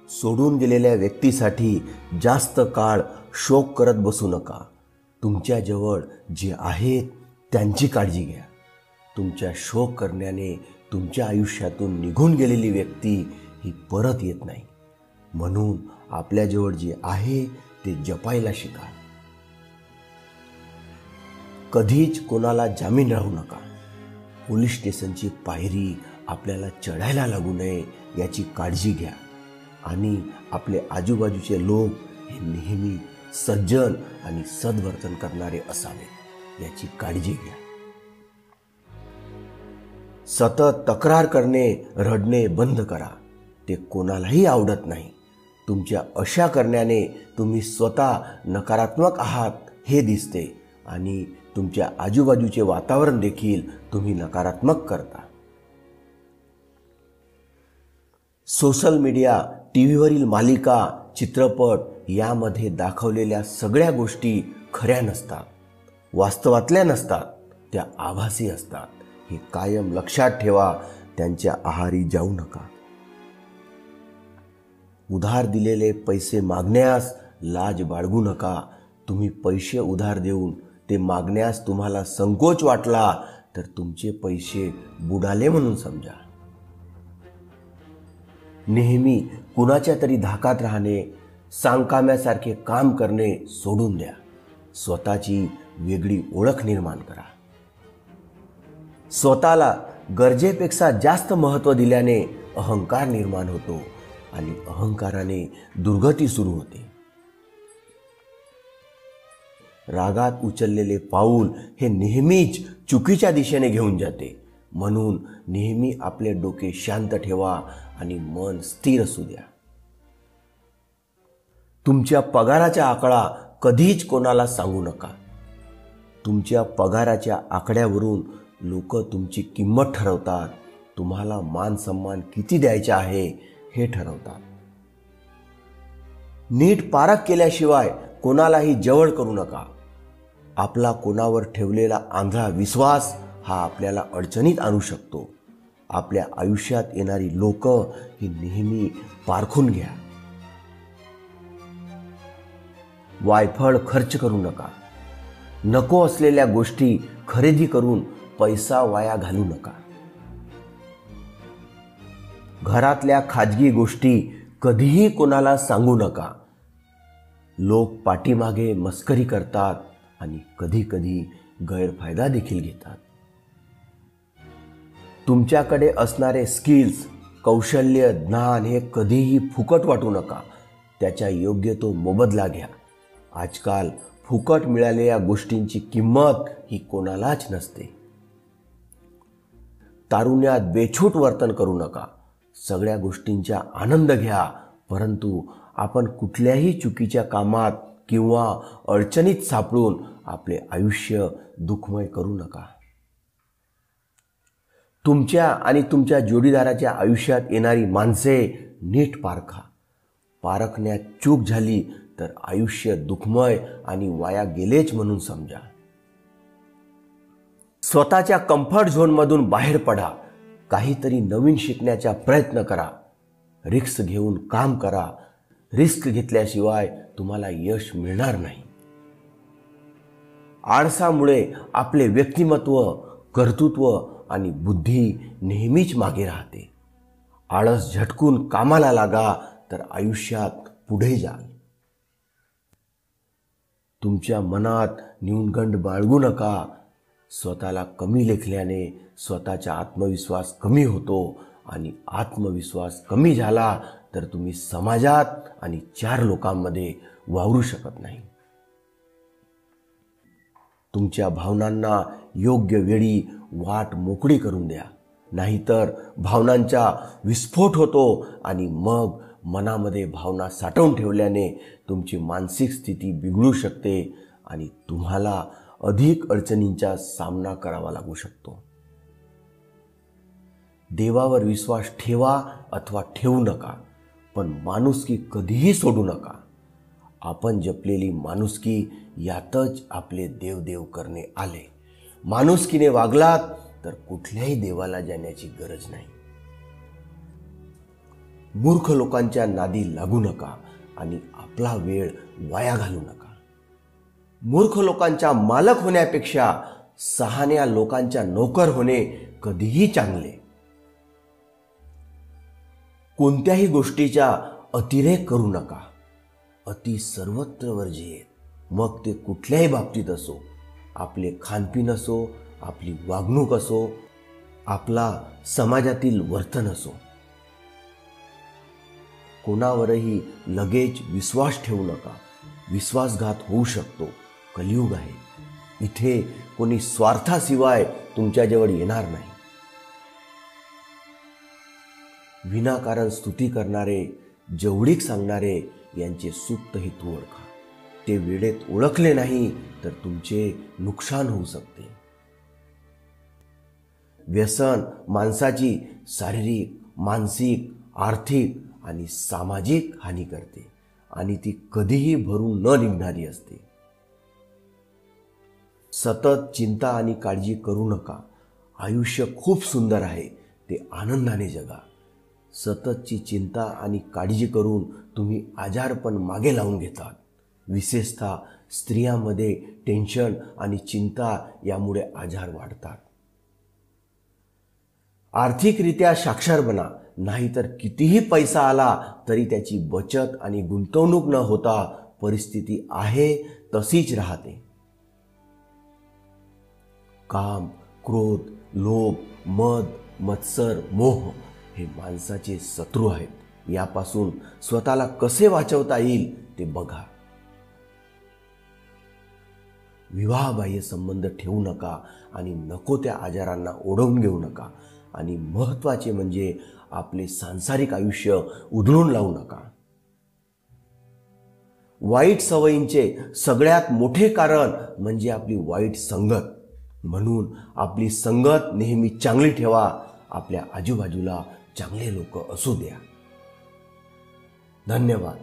सोडून गेलेल्या व्यक्तीसाठी जास्त काळ शोक करत बसू नका. तुमच्याजवळ जे आहेत त्यांची काळजी घ्या. तुमच्या शोक करण्याने तुमच्या आयुष्यातून निघून गेलेली व्यक्ती ही परत येत नाही. म्हणून आपल्याजवळ जे आहे ते जपायला शिका. कधीच कोणाला जामीन राहू नका. पोलीस स्टेशनची पायरी आपल्याला चढायला लागू नये याची काळजी घ्या. आणि आपले आजूबाजूचे लोक हे नेहमी सज्जन आणि सद्वर्तन करणारे असावे याची काळजी घ्या. सतत तक्रार करणे, रडणे बंद करा. ते कोणालाही आवडत नाही. तुमच्या अशा करण्याने तुम्ही स्वतः नकारात्मक आहात हे दिसते आणि तुमच्या आजूबाजूचे वातावरण देखील तुम्ही नकारात्मक करता. सोशल मीडिया, टीव्हीवरील मालिका, चित्रपट यामध्ये दाखवलेल्या सगळ्या गोष्टी खऱ्या नसतात, वास्तवातल्या नसतात, त्या आभासी असतात. हे कायम लक्षात ठेवा. त्यांच्या आहारी जाऊ नका. उधार दिलेले पैसे मागण्यास लाज बाळगू नका. तुम्ही पैसे उधार देऊन ते मागण्यास तुम्हाला संकोच वाटला तर तुमचे पैसे बुडाले म्हणून समजा. नेहमी कुणाच्या तरी धाकात राहणे, सांगकाम्यासारखे काम करणे सोडून द्या. स्वतःची वेगळी ओळख निर्माण करा. स्वतःला गरजेपेक्षा जास्त महत्त्व दिल्याने अहंकार निर्माण होतो आणि अहंकाराने दुर्गती सुरू होते. रागात उचललेले पाऊल हे नेहमीच चुकीच्या दिशेने घेऊन जाते. म्हणून नेहमी आपले डोके शांत ठेवा आणि मन स्थिर असू द्या. तुमच्या पगाराचा आकडा कधीच कोणाला सांगू नका. तुमच्या पगाराच्या आकड्यावरून लोक तुमची किंमत ठरवतात. तुम्हाला मान सन्मान किती द्यायचा आहे हे ठरवतात. नीट पारख केल्याशिवाय कोणालाही जवळ करू नका. आपला कोणावर ठेवलेला आंधळा विश्वास हा आपल्याला अडचणीत आणू शकतो. आपल्या आयुष्यात येणारी लोक ही नेहमी पारखून घ्या. वायफळ खर्च करू नका. नको असलेल्या गोष्टी खरेदी करून पैसा वाया घालू नका. घरातल्या खाजगी गोष्टी कधीही कोणाला सांगू नका. लोक पाठीमागे मस्करी करतात आणि कधी कधी गैरफायदा देखील घेतात. तुमच्याकडे असणारे स्किल्स, कौशल्य, ज्ञान हे कधीही फुकट वाटू नका. त्याचा योग्य तो मोबदला घ्या. आजकाल फुकट मिळालेल्या गोष्टींची किंमत ही कोणालाच नसते. तारुण्यात बेछूट वर्तन करू नका. सगळ्या गोष्टींचा आनंद घ्या, परंतु आपण कुठल्याही चुकीच्या कामात किंवा अडचणीत सापडून आपले आयुष्य दुःखमय करू नका. तुमच्या आणि तुमच्या जोडीदाराच्या आयुष्यात येणारी माणसे नीट पारखा. पारखण्यात चूक झाली तर आयुष्य दुःखमय आणि वाया गेलेच म्हणून समजा. स्वतःच्या कम्फर्ट झोनमधून बाहेर पडा. काहीतरी नवीन शिकण्याचा प्रयत्न करा. रिस्क घेऊन काम करा. रिस्क घेतल्याशिवाय तुम्हाला यश मिळणार नाही. आळसामुळे आपले व्यक्तिमत्व, कर्तृत्व आणि बुद्धी नेहमीच मागे राहते. आळस झटकून कामाला लागा तर आयुष्यात पुढे जाल. तुमच्या मनात न्यूनगंड बाळगू नका. स्वतःला कमी लेखल्याने स्वतःचा आत्मविश्वास कमी होतो आणि आत्मविश्वास कमी झाला तर तुम्ही समाजात आणि 4 लोकांमध्ये वावरू शकत नाही. तुमच्या भावनांना योग्य वेळी वाट मोकळी करून द्या. नाहीतर भावनांचा विस्फोट होतो आणि मग मनामध्ये भावना साठवून ठेवल्याने तुमची मानसिक स्थिती बिघडू शकते आणि तुम्हाला अधिक अडचणींचा सामना करावा लागू शकतो. देवावर विश्वास ठेवा अथवा ठेवू नका, पण माणुसकी कधीही सोडू नका. आपण जपलेली माणुसकी यातच आपले देवदेव करणे आले. माणुसकीने वागलात तर कुठल्याही देवाला जाण्याची गरज नाही. मूर्ख लोकांच्या नादी लागू नका आणि आपला वेळ वाया घालू नका. मूर्ख लोकांच्या मालक होण्यापेक्षा शहाण्या लोकांच्या नोकर होणे कधीही चांगले. कोणत्याही गोष्टीचा अतिरेक करू नका. अति सर्वत्र वर्जित. मग ते कुठल्याही बाबतीत असो, आपले खानपीन असो, आपली वागणूक असो, आपला समाजातील वर्तन असो. कोणावरही लगेच विश्वास ठेवू नका. विश्वासघात होऊ शकतो. कलियुग आहे. इथे कोणी स्वार्थाशिवाय तुमच्याजवळ येणार नाही. विनाकारण स्तुती करणारे, जवळीक सांगणारे यांचे सुप्त हेतू ओळखा. ते वेळेत ओळखले नाही तर तुमचे नुकसान होऊ शकते. व्यसन माणसाची शारीरिक, मानसिक, आर्थिक आणि सामाजिक हानी करते आणि ती कधीही भरून न निघणारी असते. सतत चिंता आणि काळजी करू नका. आयुष्य खूप सुंदर आहे, ते आनंदाने जगा. सततची चिंता आणि काळजी करून तुम्ही आजारपण मागे लावून घेतात. विशेषतः स्त्रियांमध्ये टेन्शन आणि चिंता यामुळे आजार वाढतात. आर्थिकरित्या साक्षर बना, नाहीतर कितीही पैसा आला तरी त्याची बचत आणि गुंतवणूक न होता परिस्थिती आहे तशीच राहते. काम, क्रोध, लोभ, मद, मत्सर, मोह हे माणसाचे शत्रू आहेत. यापासून स्वतःला कसे वाचवता येईल ते बघा. विवाहबाह्य संबंध ठेवू नका आणि नको त्या आजारांना ओढवून घेऊ नका. आणि महत्त्वाचे म्हणजे आपले सांसारिक आयुष्य उधळून लावू नका. वाईट सवयींचे सगळ्यात मोठे कारण म्हणजे आपली वाईट संगत. म्हणून आपली संगत नेहमी चांगली ठेवा. आपल्या आजूबाजूला चांगले लोक असू द्या. धन्यवाद.